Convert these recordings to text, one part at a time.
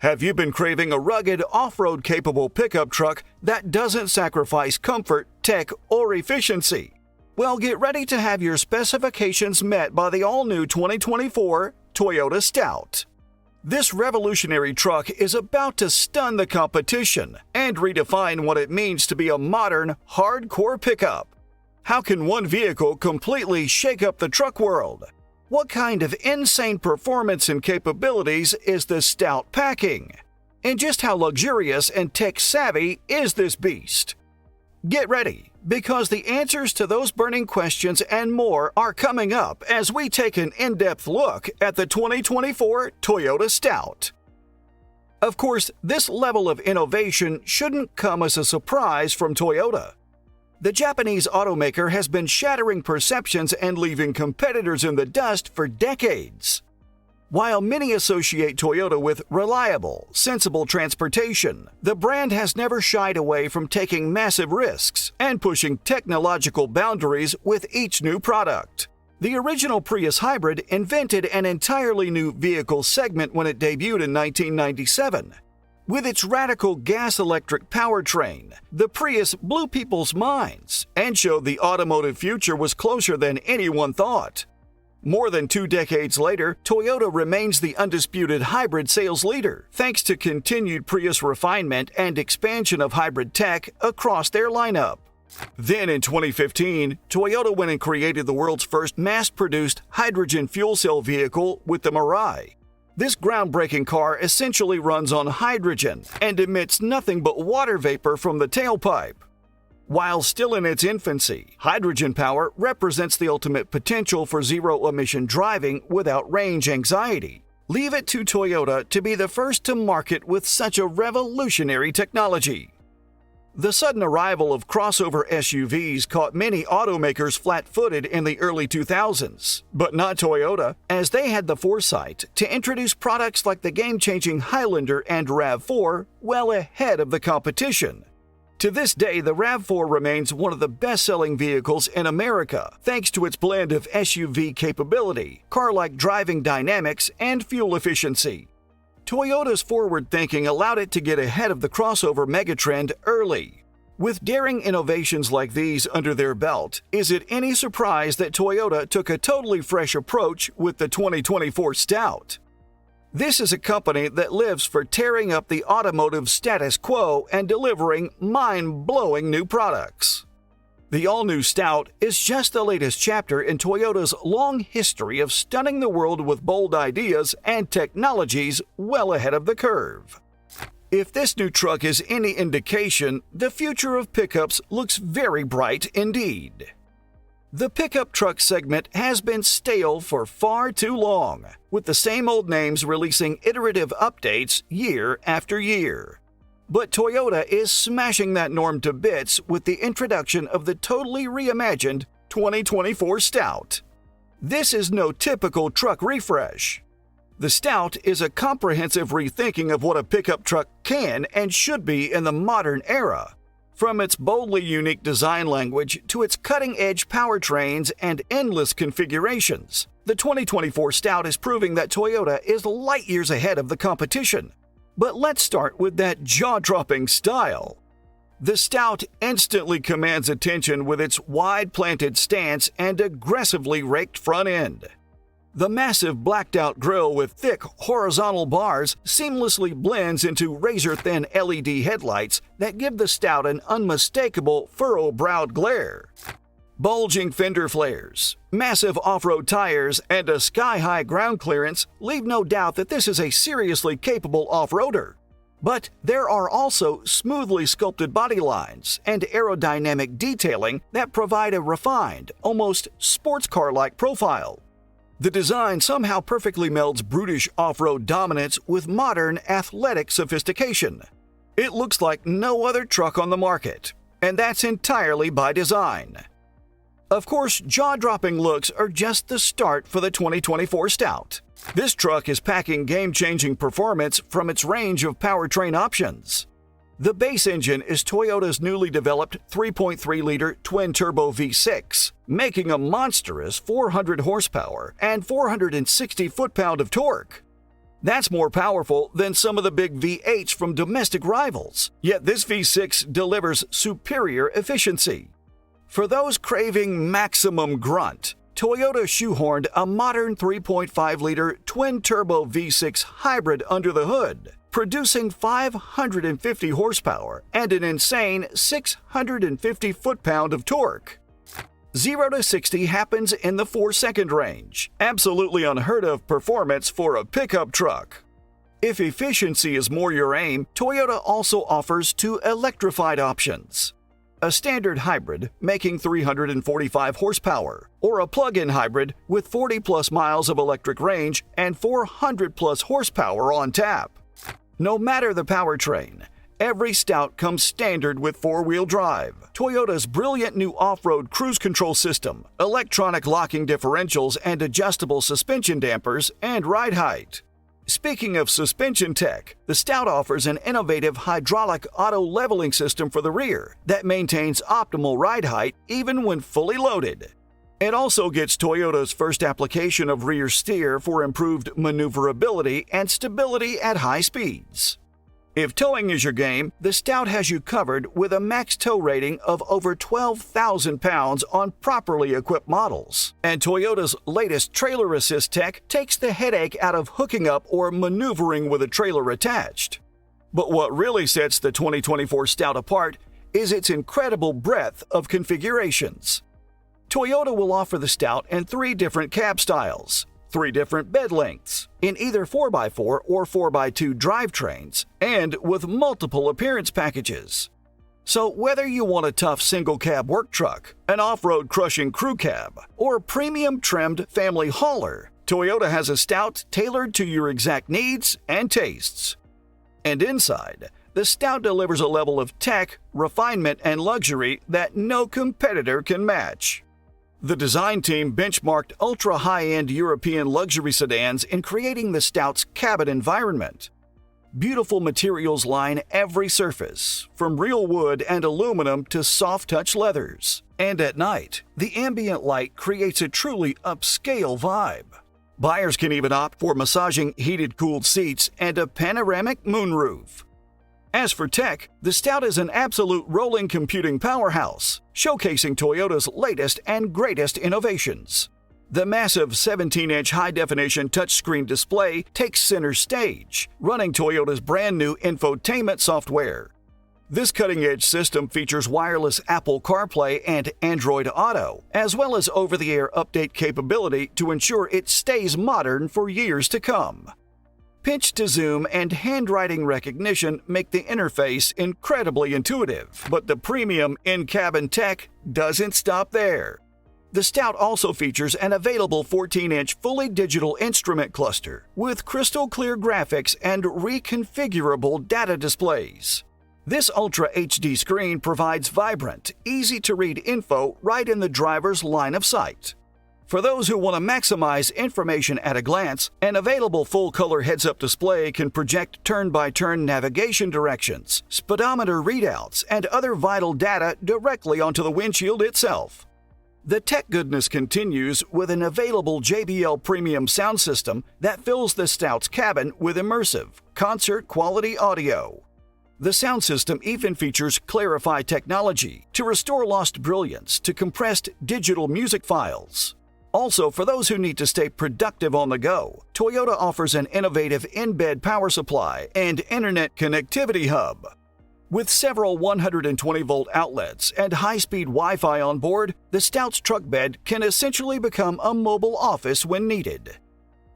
Have you been craving a rugged, off-road capable pickup truck that doesn't sacrifice comfort, tech, or efficiency? Well, get ready to have your specifications met by the all-new 2024 Toyota Stout. This revolutionary truck is about to stun the competition and redefine what it means to be a modern, hardcore pickup. How can one vehicle completely shake up the truck world? What kind of insane performance and capabilities is the Stout packing? And just how luxurious and tech-savvy is this beast? Get ready, because the answers to those burning questions and more are coming up as we take an in-depth look at the 2024 Toyota Stout. Of course, this level of innovation shouldn't come as a surprise from Toyota. The Japanese automaker has been shattering perceptions and leaving competitors in the dust for decades. While many associate Toyota with reliable, sensible transportation, the brand has never shied away from taking massive risks and pushing technological boundaries with each new product. The original Prius hybrid invented an entirely new vehicle segment when it debuted in 1997. With its radical gas-electric powertrain, the Prius blew people's minds and showed the automotive future was closer than anyone thought. More than 2 decades later, Toyota remains the undisputed hybrid sales leader, thanks to continued Prius refinement and expansion of hybrid tech across their lineup. Then in 2015, Toyota went and created the world's first mass-produced hydrogen fuel cell vehicle with the Mirai. This groundbreaking car essentially runs on hydrogen and emits nothing but water vapor from the tailpipe. While still in its infancy, hydrogen power represents the ultimate potential for zero-emission driving without range anxiety. Leave it to Toyota to be the first to market with such a revolutionary technology. The sudden arrival of crossover SUVs caught many automakers flat-footed in the early 2000s, but not Toyota, as they had the foresight to introduce products like the game-changing Highlander and RAV4 well ahead of the competition. To this day, the RAV4 remains one of the best-selling vehicles in America, thanks to its blend of SUV capability, car-like driving dynamics, and fuel efficiency. Toyota's forward thinking allowed it to get ahead of the crossover megatrend early. With daring innovations like these under their belt, is it any surprise that Toyota took a totally fresh approach with the 2024 Stout? This is a company that lives for tearing up the automotive status quo and delivering mind-blowing new products. The all-new Stout is just the latest chapter in Toyota's long history of stunning the world with bold ideas and technologies well ahead of the curve. If this new truck is any indication, the future of pickups looks very bright indeed. The pickup truck segment has been stale for far too long, with the same old names releasing iterative updates year after year. But Toyota is smashing that norm to bits with the introduction of the totally reimagined 2024 Stout. This is no typical truck refresh. The Stout is a comprehensive rethinking of what a pickup truck can and should be in the modern era. From its boldly unique design language to its cutting-edge powertrains and endless configurations, the 2024 Stout is proving that Toyota is light years ahead of the competition. But let's start with that jaw-dropping style. The Stout instantly commands attention with its wide-planted stance and aggressively raked front end. The massive blacked-out grille with thick horizontal bars seamlessly blends into razor-thin LED headlights that give the Stout an unmistakable furrow-browed glare. Bulging fender flares, massive off-road tires, and a sky-high ground clearance leave no doubt that this is a seriously capable off-roader. But there are also smoothly sculpted body lines and aerodynamic detailing that provide a refined, almost sports car-like profile. The design somehow perfectly melds brutish off-road dominance with modern, athletic sophistication. It looks like no other truck on the market, and that's entirely by design. Of course, jaw-dropping looks are just the start for the 2024 Stout. This truck is packing game-changing performance from its range of powertrain options. The base engine is Toyota's newly developed 3.3-liter twin-turbo V6, making a monstrous 400 horsepower and 460 foot-pound of torque. That's more powerful than some of the big V8s from domestic rivals, yet this V6 delivers superior efficiency. For those craving maximum grunt, Toyota shoehorned a modern 3.5-liter twin-turbo V6 hybrid under the hood, producing 550 horsepower and an insane 650 foot-pound of torque. 0 to 60 happens in the 4-second range, absolutely unheard of performance for a pickup truck. If efficiency is more your aim, Toyota also offers 2 electrified options: a standard hybrid making 345 horsepower, or a plug-in hybrid with 40-plus miles of electric range and 400-plus horsepower on tap. No matter the powertrain, every Stout comes standard with 4-wheel drive, Toyota's brilliant new off-road cruise control system, electronic locking differentials and adjustable suspension dampers, and ride height. Speaking of suspension tech, the Stout offers an innovative hydraulic auto-leveling system for the rear that maintains optimal ride height even when fully loaded. It also gets Toyota's first application of rear steer for improved maneuverability and stability at high speeds. If towing is your game, the Stout has you covered with a max tow rating of over 12,000 pounds on properly equipped models. And Toyota's latest trailer assist tech takes the headache out of hooking up or maneuvering with a trailer attached. But what really sets the 2024 Stout apart is its incredible breadth of configurations. Toyota will offer the Stout in 3 different cab styles, 3 different bed lengths, in either 4x4 or 4x2 drivetrains, and with multiple appearance packages. So whether you want a tough single-cab work truck, an off-road crushing crew cab, or a premium-trimmed family hauler, Toyota has a Stout tailored to your exact needs and tastes. And inside, the Stout delivers a level of tech, refinement, and luxury that no competitor can match. The design team benchmarked ultra-high-end European luxury sedans in creating the Stout's cabin environment. Beautiful materials line every surface, from real wood and aluminum to soft-touch leathers. And at night, the ambient light creates a truly upscale vibe. Buyers can even opt for massaging heated-cooled seats and a panoramic moonroof. As for tech, the Stout is an absolute rolling computing powerhouse, showcasing Toyota's latest and greatest innovations. The massive 17-inch high-definition touchscreen display takes center stage, running Toyota's brand-new infotainment software. This cutting-edge system features wireless Apple CarPlay and Android Auto, as well as over-the-air update capability to ensure it stays modern for years to come. Pinch to zoom and handwriting recognition make the interface incredibly intuitive, but the premium in-cabin tech doesn't stop there. The Stout also features an available 14-inch fully digital instrument cluster with crystal-clear graphics and reconfigurable data displays. This Ultra HD screen provides vibrant, easy-to-read info right in the driver's line of sight. For those who want to maximize information at a glance, an available full-color heads-up display can project turn-by-turn navigation directions, speedometer readouts, and other vital data directly onto the windshield itself. The tech goodness continues with an available JBL premium sound system that fills the Stout's cabin with immersive, concert-quality audio. The sound system even features Clarify technology to restore lost brilliance to compressed digital music files. Also, for those who need to stay productive on the go, Toyota offers an innovative in-bed power supply and internet connectivity hub. With several 120-volt outlets and high-speed Wi-Fi on board, the Stout's truck bed can essentially become a mobile office when needed.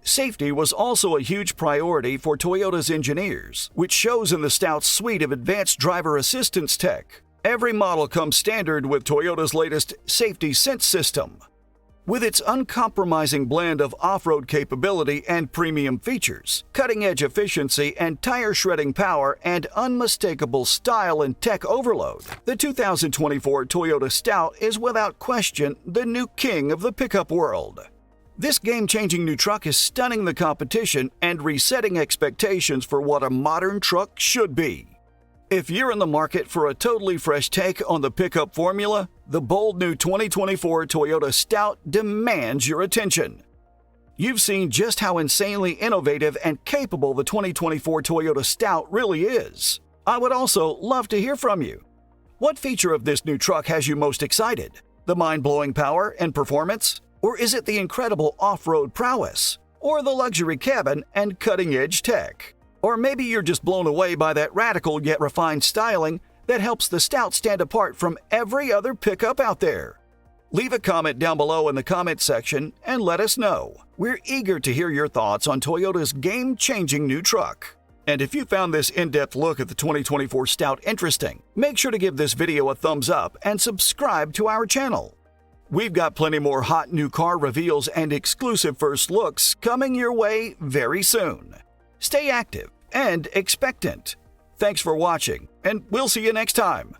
Safety was also a huge priority for Toyota's engineers, which shows in the Stout's suite of advanced driver assistance tech. Every model comes standard with Toyota's latest Safety Sense system. With its uncompromising blend of off-road capability and premium features, cutting-edge efficiency and tire-shredding power, and unmistakable style and tech overload, the 2024 Toyota Stout is without question the new king of the pickup world. This game-changing new truck is stunning the competition and resetting expectations for what a modern truck should be. If you're in the market for a totally fresh take on the pickup formula, the bold new 2024 Toyota Stout demands your attention. you've seen just how insanely innovative and capable the 2024 Toyota Stout really is. I would also love to hear from you. What feature of this new truck has you most excited? The mind-blowing power and performance? Or is it the incredible off-road prowess? Or the luxury cabin and cutting-edge tech? Or maybe you're just blown away by that radical yet refined styling that helps the Stout stand apart from every other pickup out there. Leave a comment down below in the comment section and let us know. We're eager to hear your thoughts on Toyota's game-changing new truck. And if you found this in-depth look at the 2024 Stout interesting, make sure to give this video a thumbs up and subscribe to our channel. We've got plenty more hot new car reveals and exclusive first looks coming your way very soon. Stay active and expectant. Thanks for watching, and we'll see you next time.